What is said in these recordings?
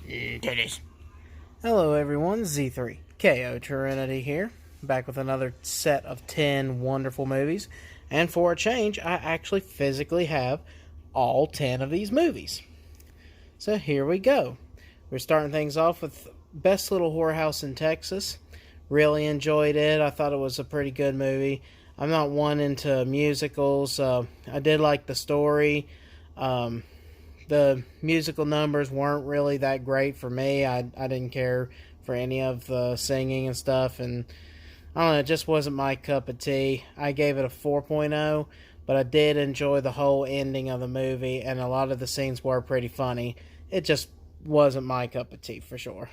Titties. Hello everyone, Z3ko Trinity here, back with another set of 10 wonderful movies. And for a change, I actually physically have all 10 of these movies. So here we go. We're starting things off with Best Little Whorehouse in Texas. Really enjoyed it. I thought it was a pretty good movie. I'm not one into musicals. I did like the story. The musical numbers weren't really that great for me. I didn't care for any of the singing and stuff, and I don't know, it just wasn't my cup of tea. I gave it a 4.0, but I did enjoy the whole ending of the movie, and a lot of the scenes were pretty funny. It just wasn't my cup of tea for sure.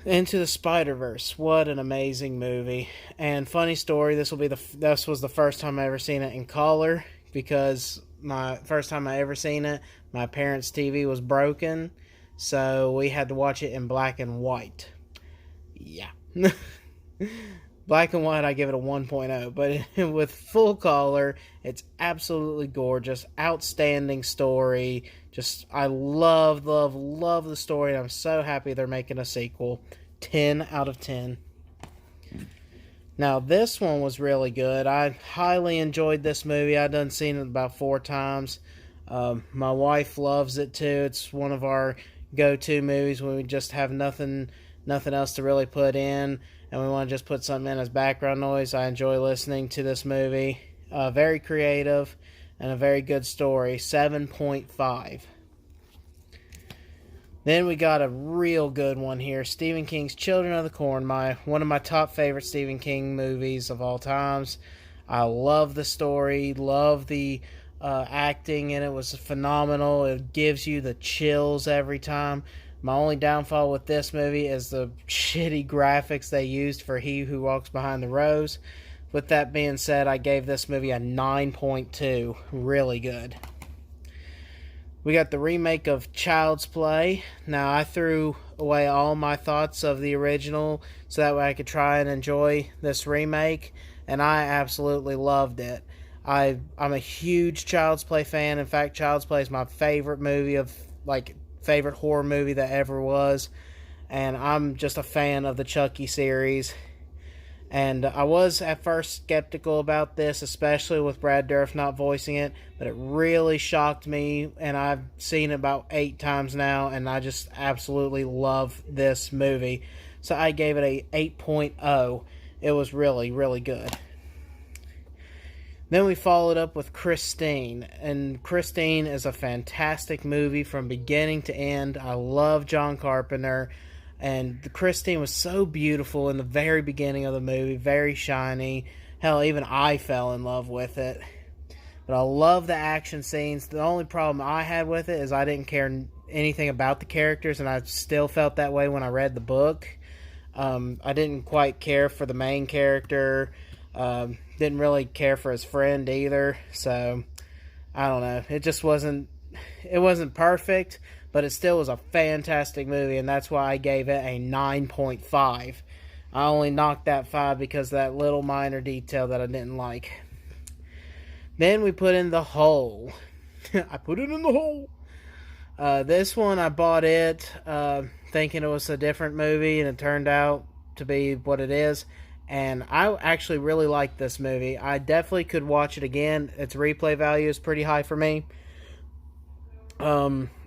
Into the SpiderVerse. What an amazing movie. And funny story, this was the first time I ever seen it in color, because my first time I ever seen it, my parents' TV was broken, so we had to watch it in black and white. Yeah. Black and white, I give it a 1.0, but with full color, it's absolutely gorgeous. Outstanding story. Just, I love the story, and I'm so happy they're making a sequel. 10 out of 10. Now, this one was really good. I highly enjoyed this movie. I've done seen it about 4 times. My wife loves it too. It's one of our go-to movies when we just have nothing else to really put in, and we want to just put something in as background noise. I enjoy listening to this movie. Very creative and a very good story. 7.5. Then we got a real good one here. Stephen King's Children of the Corn, one of my top favorite Stephen King movies of all times. I love the story, love the acting, and it was phenomenal. It gives you the chills every time. My only downfall with this movie is the shitty graphics they used for He Who Walks Behind the Rose. With that being said, I gave this movie a 9.2. Really good. We got the remake of Child's Play. Now, I threw away all my thoughts of the original so that way I could try and enjoy this remake, and I absolutely loved it. I'm a huge Child's Play fan. In fact, Child's Play is my favorite movie favorite horror movie that ever was, and I'm just a fan of the Chucky series. And I was at first skeptical about this, especially with Brad Dourif not voicing it, but it really shocked me, and I've seen it about 8 times now, and I just absolutely love this movie. So I gave it a 8.0. It was really, really good. Then we followed up with Christine, and Christine is a fantastic movie from beginning to end. I love John Carpenter. And Christine was so beautiful in the very beginning of the movie, very shiny. Hell, even I fell in love with it. But I love the action scenes. The only problem I had with it is I didn't care anything about the characters, and I still felt that way when I read the book. I didn't quite care for the main character. Didn't really care for his friend either. So, I don't know. It just wasn't perfect, but it still was a fantastic movie, and that's why I gave it a 9.5. I only knocked that 5 because of that little minor detail that I didn't like. Then we put in The Hole. I put it in the hole. This one, I bought it thinking it was a different movie, and it turned out to be what it is. And I actually really liked this movie. I definitely could watch it again. Its replay value is pretty high for me.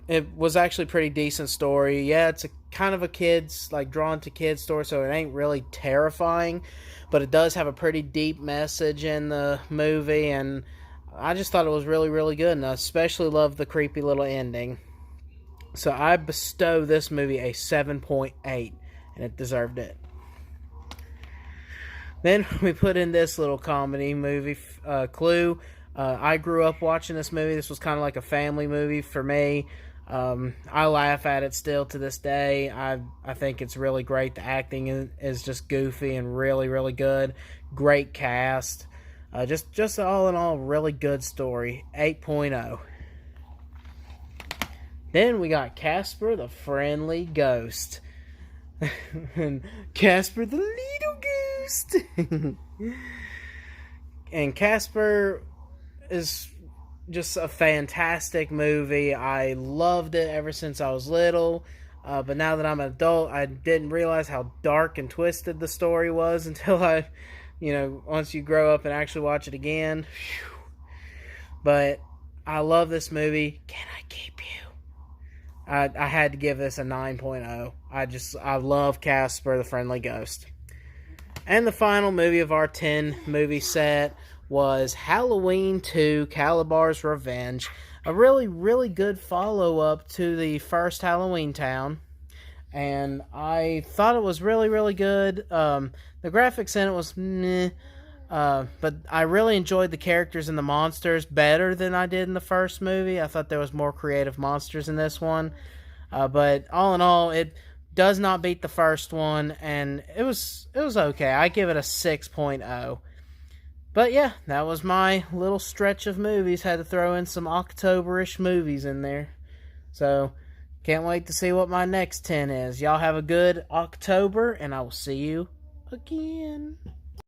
It was actually a pretty decent story. Yeah, it's a kind of a kids, drawn to kids story, so it ain't really terrifying, but it does have a pretty deep message in the movie, and I just thought it was really, really good, and I especially loved the creepy little ending. So I bestow this movie a 7.8, and it deserved it. Then we put in this little comedy movie, Clue. I grew up watching this movie. This was kind of like a family movie for me. I laugh at it still to this day. I think it's really great. The acting is just goofy and really, really good. Great cast. Just all in all, really good story. 8.0. Then we got Casper the Friendly Ghost. And Casper the Little Ghost. And Casper is just a fantastic movie. I loved it ever since I was little. But now that I'm an adult, I didn't realize how dark and twisted the story was until once you grow up and actually watch it again. Whew. But I love this movie. Can I keep you? I had to give this a 9.0. I love Casper the Friendly Ghost. And the final movie of our 10 movie set was Halloween 2, Calabar's Revenge. A really, really good follow-up to the first Halloween Town. And I thought it was really, really good. The graphics in it was meh. But I really enjoyed the characters and the monsters better than I did in the first movie. I thought there was more creative monsters in this one. But all in all, it does not beat the first one, and it was okay. I give it a 6.0. But yeah, that was my little stretch of movies. Had to throw in some October-ish movies in there. So, can't wait to see what my next 10 is. Y'all have a good October, and I will see you again.